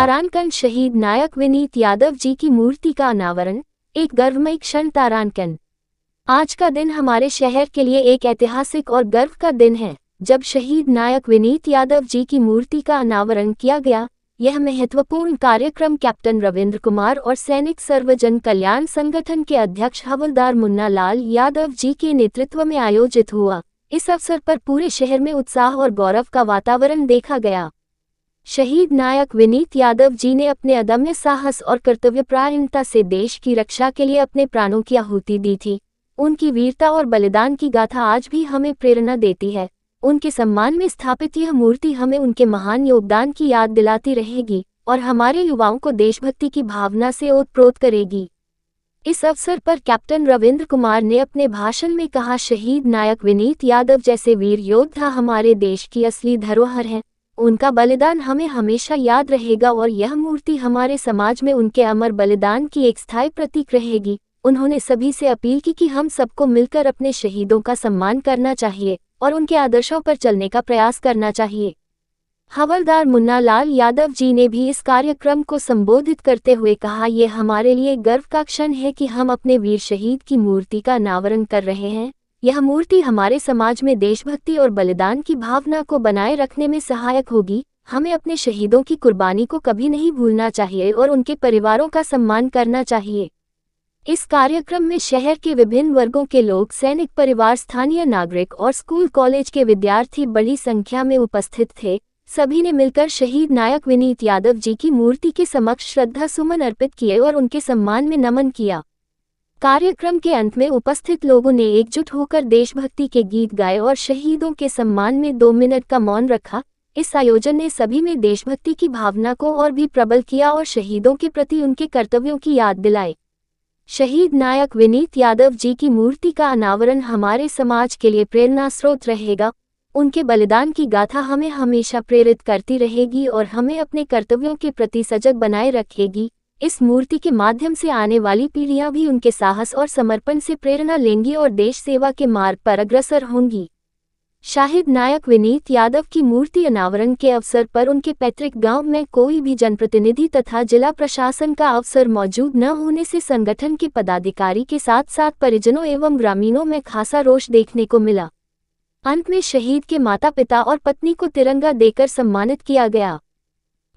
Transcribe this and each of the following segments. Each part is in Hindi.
तारांकन शहीद नायक विनीत यादव जी की मूर्ति का अनावरण, एक गर्वमयी क्षण। तारांकन। आज का दिन हमारे शहर के लिए एक ऐतिहासिक और गर्व का दिन है, जब शहीद नायक विनीत यादव जी की मूर्ति का अनावरण किया गया। यह महत्वपूर्ण कार्यक्रम कैप्टन रविंद्र कुमार और सैनिक सर्वजन कल्याण संगठन के अध्यक्ष हवलदार मुन्ना लाल यादव जी के नेतृत्व में आयोजित हुआ। इस अवसर पर पूरे शहर में उत्साह और गौरव का वातावरण देखा गया। शहीद नायक विनीत यादव जी ने अपने अदम्य साहस और कर्तव्यपरायणता से देश की रक्षा के लिए अपने प्राणों की आहुति दी थी। उनकी वीरता और बलिदान की गाथा आज भी हमें प्रेरणा देती है। उनके सम्मान में स्थापित यह मूर्ति हमें उनके महान योगदान की याद दिलाती रहेगी और हमारे युवाओं को देशभक्ति की भावना से ओतप्रोत करेगी। इस अवसर पर कैप्टन रविंद्र कुमार ने अपने भाषण में कहा, शहीद नायक विनीत यादव जैसे वीर योद्धा हमारे देश की असली धरोहर हैं। उनका बलिदान हमें हमेशा याद रहेगा और यह मूर्ति हमारे समाज में उनके अमर बलिदान की एक स्थायी प्रतीक रहेगी। उन्होंने सभी से अपील की कि हम सबको मिलकर अपने शहीदों का सम्मान करना चाहिए और उनके आदर्शों पर चलने का प्रयास करना चाहिए। हवलदार मुन्ना लाल यादव जी ने भी इस कार्यक्रम को संबोधित करते हुए कहा, ये हमारे लिए गर्व का क्षण है कि हम अपने वीर शहीद की मूर्ति का अनावरण कर रहे हैं। यह मूर्ति हमारे समाज में देशभक्ति और बलिदान की भावना को बनाए रखने में सहायक होगी। हमें अपने शहीदों की कुर्बानी को कभी नहीं भूलना चाहिए और उनके परिवारों का सम्मान करना चाहिए। इस कार्यक्रम में शहर के विभिन्न वर्गों के लोग, सैनिक परिवार, स्थानीय नागरिक और स्कूल कॉलेज के विद्यार्थी बड़ी संख्या में उपस्थित थे। सभी ने मिलकर शहीद नायक विनीत यादव जी की मूर्ति के समक्ष श्रद्धा सुमन अर्पित किए और उनके सम्मान में नमन किया। कार्यक्रम के अंत में उपस्थित लोगों ने एकजुट होकर देशभक्ति के गीत गाए और शहीदों के सम्मान में 2 मिनट का मौन रखा। इस आयोजन ने सभी में देशभक्ति की भावना को और भी प्रबल किया और शहीदों के प्रति उनके कर्तव्यों की याद दिलाई। शहीद नायक विनीत यादव जी की मूर्ति का अनावरण हमारे समाज के लिए प्रेरणा स्रोत रहेगा। उनके बलिदान की गाथा हमें हमेशा प्रेरित करती रहेगी और हमें अपने कर्तव्यों के प्रति सजग बनाए रखेगी। इस मूर्ति के माध्यम से आने वाली पीढ़ियां भी उनके साहस और समर्पण से प्रेरणा लेंगी और देश सेवा के मार्ग पर अग्रसर होंगी। शहीद नायक विनीत यादव की मूर्ति अनावरण के अवसर पर उनके पैतृक गांव में कोई भी जनप्रतिनिधि तथा जिला प्रशासन का अफसर मौजूद न होने से संगठन के पदाधिकारी के साथ साथ परिजनों एवं ग्रामीणों में खासा रोष देखने को मिला। अंत में शहीद के माता पिता और पत्नी को तिरंगा देकर सम्मानित किया गया।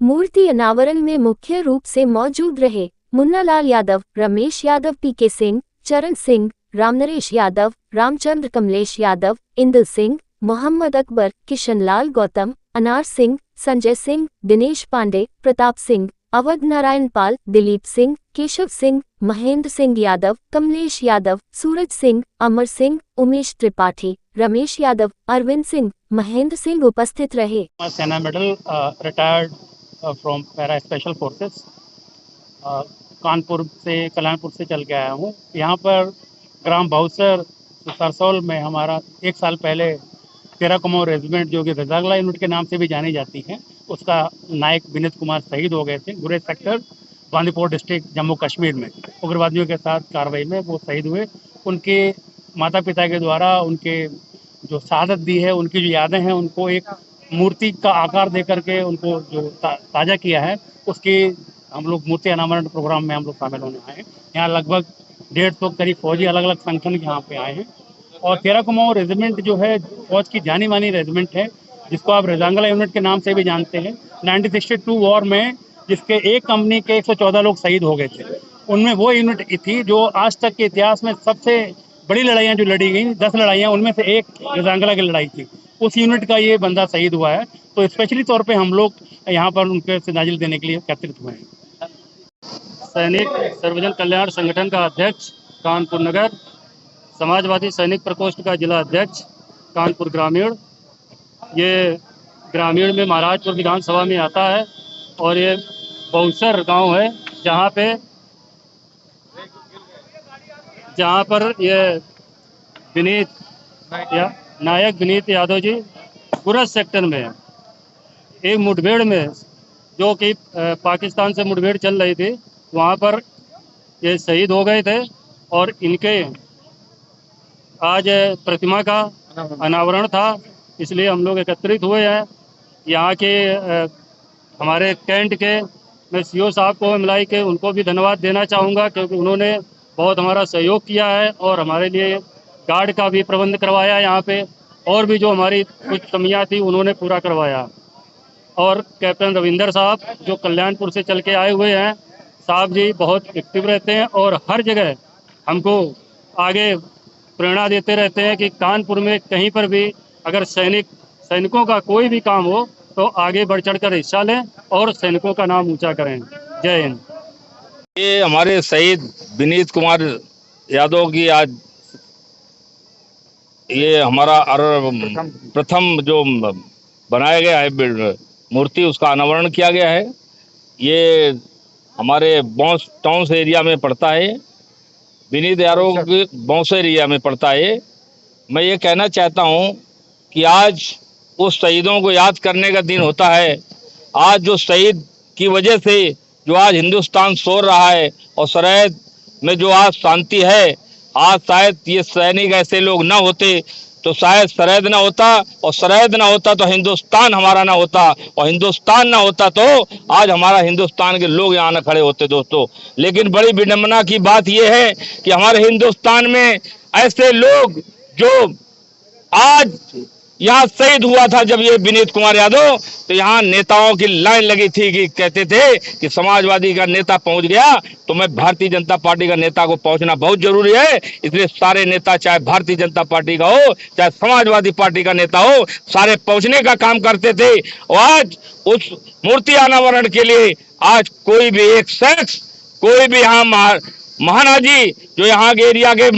मूर्ति अनावरण में मुख्य रूप से मौजूद रहे मुन्ना लाल यादव, रमेश यादव, पीके सिंह, चरण सिंह, रामनरेश यादव, रामचंद्र कमलेश यादव, इंदल सिंह, मोहम्मद अकबर, किशन लाल गौतम, अनार सिंह, संजय सिंह, दिनेश पांडे, प्रताप सिंह, अवध नारायण पाल, दिलीप सिंह, केशव सिंह, महेंद्र सिंह यादव, कमलेश यादव, सूरज सिंह, अमर सिंह, उमेश त्रिपाठी, रमेश यादव, अरविंद सिंह, महेंद्र सिंह उपस्थित रहे। सेना medal, retired from para special forces, Kanpur से, कल्याणपुर से चल के आया हूँ। यहाँ पर ग्राम बहुसर सरसौल में हमारा 1 साल पहले 13 कुमार रेजिमेंट, जो कि रजागला यूनिट के नाम से भी जानी जाती है, उसका नायक विनीत कुमार शहीद हो गए थे। गुरेज सेक्टर, बांदीपोर डिस्ट्रिक्ट, जम्मू कश्मीर में उग्रवादियों के साथ कार्रवाई में वो शहीद हुए। उनके माता पिता के द्वारा उनके जो शहादत दी है, उनकी जो यादें हैं, उनको एक मूर्ति का आकार दे करके उनको जो ताज़ा किया है, उसकी हम लोग मूर्ति अनावरण प्रोग्राम में हम लोग शामिल होने आए हैं। यहाँ लगभग 150 करीब फौजी अलग अलग संगठन यहाँ पे आए हैं। और 13 कुमाऊं रेजिमेंट जो है फौज की जानी मानी रेजिमेंट है, जिसको आप रजांगला यूनिट के नाम से भी जानते हैं। 1962 वॉर में जिसके एक कंपनी के 114 लोग शहीद हो गए थे, उनमें वो यूनिट थी जो आज तक के इतिहास में सबसे बड़ी लड़ाइयाँ जो लड़ी गई, 10 लड़ाइयाँ, उनमें से एक रजांगला की लड़ाई थी। उस यूनिट का ये बंदा शहीद हुआ है, तो स्पेशली तौर पे हम लोग यहाँ पर उनके श्रद्धांजलि देने के लिए एकत्रित हुए हैं। सैनिक सर्वजन कल्याण संगठन का अध्यक्ष कानपुर नगर, समाजवादी सैनिक प्रकोष्ठ का जिला अध्यक्ष कानपुर ग्रामीण। ये ग्रामीण में महाराजपुर विधानसभा में आता है और ये बहुसर गांव है, जहाँ पर ये नायक विनीत यादव जी गुरज सेक्टर में एक मुठभेड़ में, जो कि पाकिस्तान से मुठभेड़ चल रही थी, वहाँ पर ये शहीद हो गए थे। और इनके आज प्रतिमा का अनावरण था, इसलिए हम लोग एकत्रित हुए हैं। यहाँ के हमारे कैंट के मैं सीओ साहब को मिलाई के उनको भी धन्यवाद देना चाहूँगा, क्योंकि उन्होंने बहुत हमारा सहयोग किया है और हमारे लिए गार्ड का भी प्रबंध करवाया यहाँ पे, और भी जो हमारी कुछ कमियाँ थी उन्होंने पूरा करवाया। और कैप्टन रविंदर साहब जो कल्याणपुर से चल के आए हुए हैं, साहब जी बहुत एक्टिव रहते हैं और हर जगह हमको आगे प्रेरणा देते रहते हैं कि कानपुर में कहीं पर भी अगर सैनिकों का कोई भी काम हो तो आगे बढ़ चढ़कर हिस्सा लें और सैनिकों का नाम ऊंचा करें। जय हिंद। ये हमारे शहीद विनीत कुमार यादव की आज ये हमारा प्रथम जो बनाया गया है मूर्ति, उसका अनावरण किया गया है। ये हमारे बौंस टाउन एरिया में पड़ता है, विनीत यादव के बौंस एरिया में पड़ता है। मैं ये कहना चाहता हूँ कि आज उस शहीदों को याद करने का दिन होता है। आज जो शहीद की वजह से जो आज हिंदुस्तान सो रहा है और सरहद में जो आज शांति है, आज शायद ये सैनिक ऐसे लोग ना होते तो शायद सरहद ना होता, और सरहद ना होता तो हिंदुस्तान हमारा ना होता, और हिंदुस्तान ना होता तो आज हमारा हिंदुस्तान के लोग यहाँ ना खड़े होते दोस्तों। लेकिन बड़ी विडंबना की बात यह है कि हमारे हिंदुस्तान में ऐसे लोग जो आज यहाँ शहीद हुआ था, जब ये विनीत कुमार यादव, तो यहाँ नेताओं की लाइन लगी थी कि कहते थे कि समाजवादी का नेता पहुंच गया तो मैं भारतीय जनता पार्टी का नेता को पहुंचना बहुत जरूरी है। इसलिए सारे नेता, चाहे भारतीय जनता पार्टी का हो चाहे समाजवादी पार्टी का नेता हो, सारे पहुंचने का काम करते थे। और आज उस मूर्ति अनावरण के लिए आज कोई भी एक शख्स, कोई भी यहाँ महाना जी जो यहाँ के एरिया के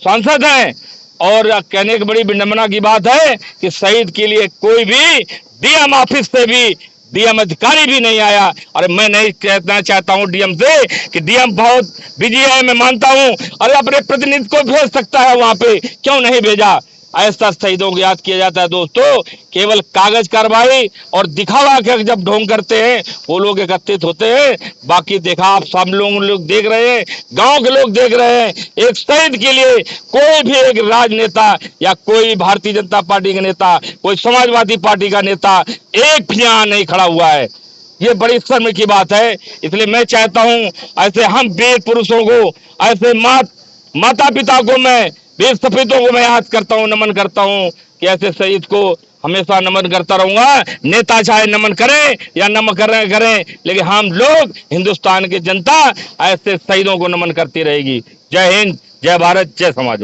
सांसद हैं, और कहने की बड़ी विडंबना की बात है कि शहीद के लिए कोई भी डीएम ऑफिस से भी डीएम अधिकारी भी नहीं आया। और मैं नहीं कहना चाहता हूं डीएम से कि डीएम बहुत बिजी है, मैं मानता हूं, अरे अपने प्रतिनिधि को भेज सकता है वहां पे, क्यों नहीं भेजा। ऐसा शहीदों को याद किया जाता है दोस्तों। केवल कागज कार्रवाई और दिखावा के जब ढोंग करते हैं वो लोग एकत्रित होते हैं। बाकी देखा आप सब लोग देख रहे हैं, गांव के लोग देख रहे हैं, एक शहीद के लिए कोई भी एक राजनेता या कोई भारतीय जनता पार्टी का नेता, कोई समाजवादी पार्टी का नेता एक भी यहाँ नहीं खड़ा हुआ है। ये बड़ी शर्म की बात है। इसलिए मैं चाहता हूँ ऐसे हम वीर पुरुषों को, ऐसे माता पिता को, मैं वीर सपूतों को मैं याद करता हूँ, नमन करता हूँ कि ऐसे शहीद को हमेशा नमन करता रहूंगा। नेता चाहे नमन करें या न करें, लेकिन हम लोग हिंदुस्तान की जनता ऐसे शहीदों को नमन करती रहेगी। जय हिंद, जय भारत, जय समाजवाद।